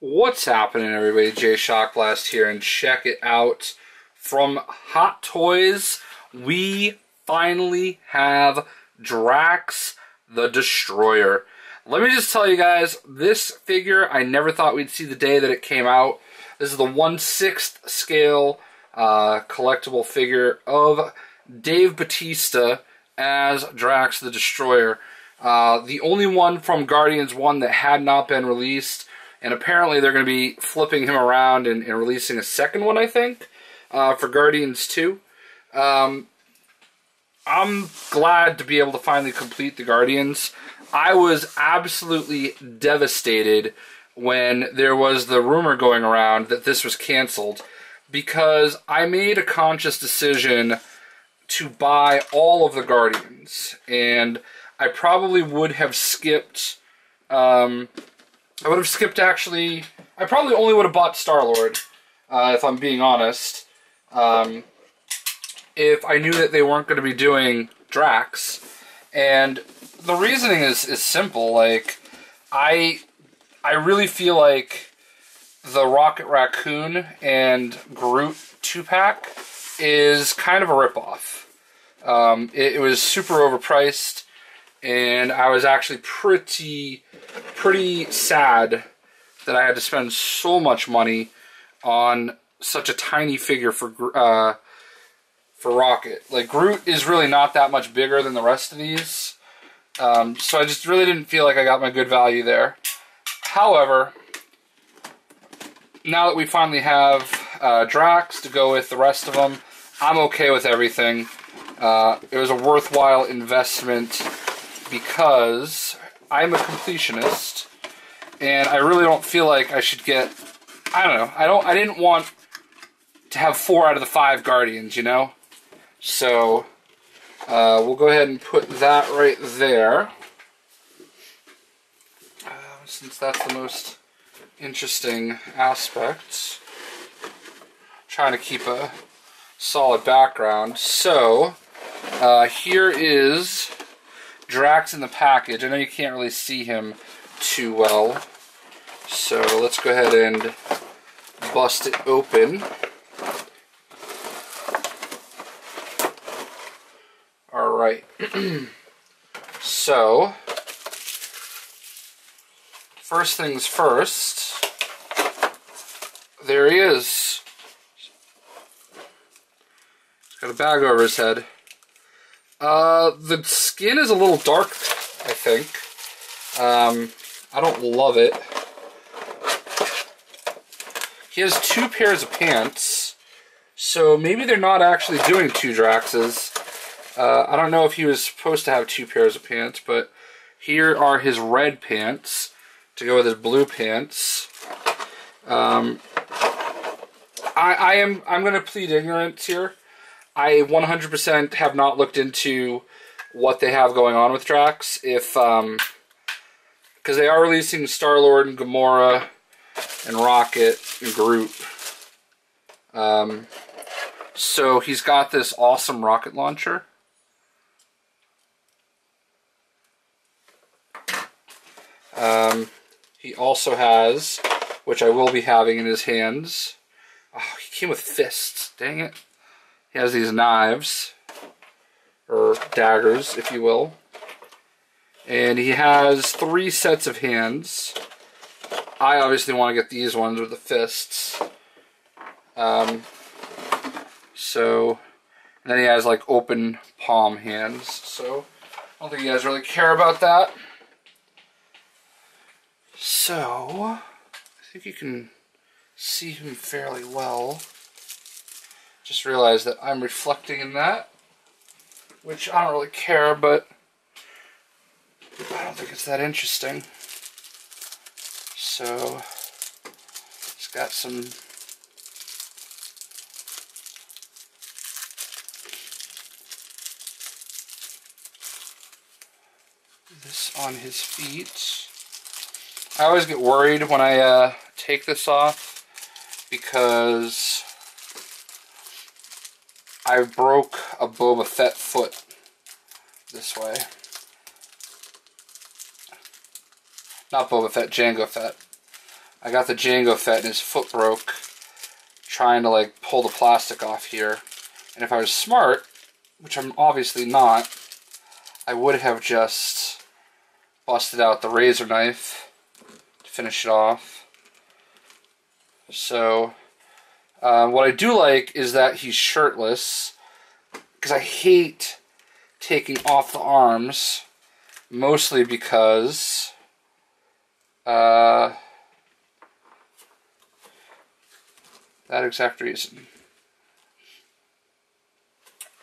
What's happening, everybody? JayShockblast here, and check it out. From Hot Toys, we finally have Drax the Destroyer. Let me just tell you guys, this figure, I never thought we'd see the day that it came out. This is the 1/6 scale collectible figure of Dave Bautista as Drax the Destroyer. The only one from Guardians 1 that had not been released. And apparently they're going to be flipping him around and releasing a second one, I think, for Guardians 2. I'm glad to be able to finally complete the Guardians. I was absolutely devastated when there was the rumor going around that this was canceled, because I made a conscious decision to buy all of the Guardians. And I probably would have skipped... actually... I probably only would have bought Star-Lord, if I'm being honest, if I knew that they weren't going to be doing Drax. And the reasoning is simple. Like, I really feel like the Rocket Racoon and Groot 2-pack is kind of a ripoff. It was super overpriced, and I was actually pretty sad that I had to spend so much money on such a tiny figure for Rocket. Like, Groot is really not that much bigger than the rest of these, so I just really didn't feel like I got my good value there. However, now that we finally have Drax to go with the rest of them, I'm okay with everything. It was a worthwhile investment because I'm a completionist, and I really don't feel like I should get... I don't know. I didn't want to have 4 out of the 5 Guardians, you know? So, we'll go ahead and put that right there. Since that's the most interesting aspect. Trying to keep a solid background. So, here is Drax in the package. I know you can't really see him too well, so let's go ahead and bust it open. Alright, so first things first, there he is. He's got a bag over his head. The skin is a little dark, I think. I don't love it. He has 2 pairs of pants, so maybe they're not actually doing 2 Draxes. I don't know if he was supposed to have 2 pairs of pants, but here are his red pants to go with his blue pants. I'm going to plead ignorance here. I 100% have not looked into what they have going on with Drax. If, because they are releasing Star-Lord and Gamora and Rocket and Groot. So he's got this awesome rocket launcher. He also has, which I will be having in his hands. Oh, he came with fists. Dang it. He has these knives, or daggers, if you will. And he has 3 sets of hands. I obviously want to get these ones with the fists. So, and then he has like open palm hands. So, I don't think you guys really care about that. So, I think you can see him fairly well. Just realized that I'm reflecting in that, which I don't really care, but I don't think it's that interesting. So, it's got some this on his feet. I always get worried when I take this off because I broke a Boba Fett foot this way. Not Boba Fett, Jango Fett. I got the Django Fett and his foot broke trying to like pull the plastic off here. And if I was smart, which I'm obviously not, I would have just busted out the razor knife to finish it off. So, what I do like is that he's shirtless, because I hate taking off the arms, mostly because that exact reason.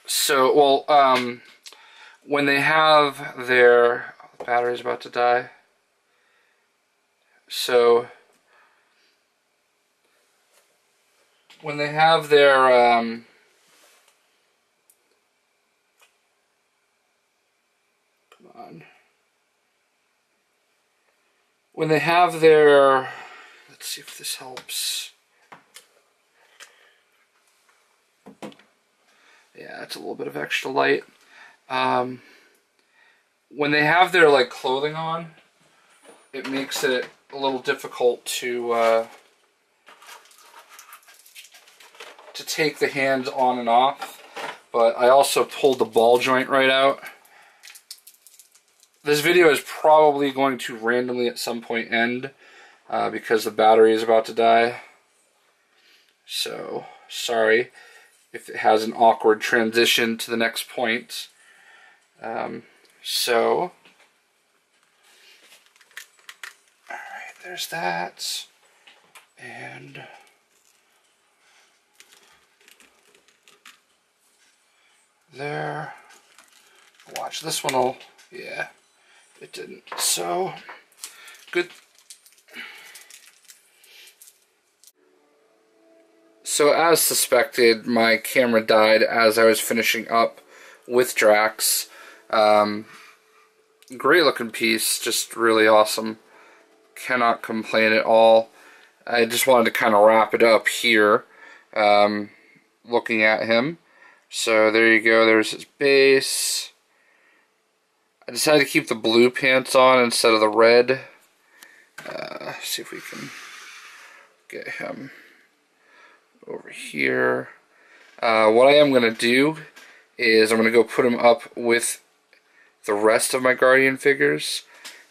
So, well, when they have their... Oh, the battery's about to die. So, when they have their... come on. When they have their... Let's see if this helps. Yeah, it's a little bit of extra light. When they have their like clothing on, it makes it a little difficult to take the hands on and off. But I also pulled the ball joint right out. This video is probably going to randomly at some point end because the battery is about to die. So, sorry if it has an awkward transition to the next point. So, alright, there's that. And there. Watch, this one will, yeah, it didn't. So, good. So as suspected, my camera died as I was finishing up with Drax. Great looking piece, just really awesome. Cannot complain at all. I just wanted to kind of wrap it up here, looking at him. So there you go, there's his base. I decided to keep the blue pants on instead of the red. See if we can get him over here. What I am going to do is I'm going to go put him up with the rest of my Guardian figures,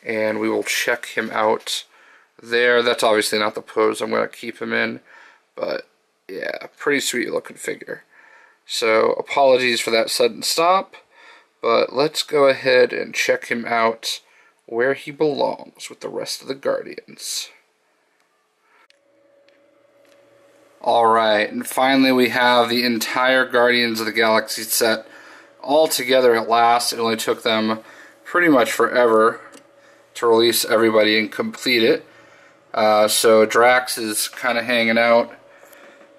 and we will check him out there. That's obviously not the pose I'm going to keep him in, but yeah, pretty sweet looking figure. So apologies for that sudden stop, but let's go ahead and check him out where he belongs with the rest of the Guardians. Alright, and finally we have the entire Guardians of the Galaxy set all together at last. It only took them pretty much forever to release everybody and complete it. So Drax is kind of hanging out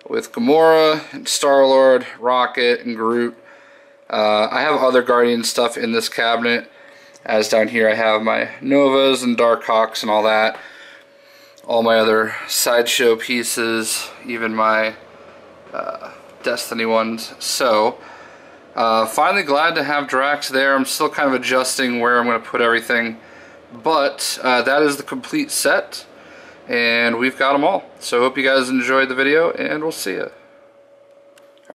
with Gamora and Star-Lord, Rocket, and Groot. I have other Guardian stuff in this cabinet, as down here I have my Novas and Darkhawks and all that. All my other sideshow pieces, even my Destiny ones. So, finally glad to have Drax there. I'm still kind of adjusting where I'm going to put everything. But that is the complete set, and we've got them all. So hope you guys enjoyed the video, and we'll see you.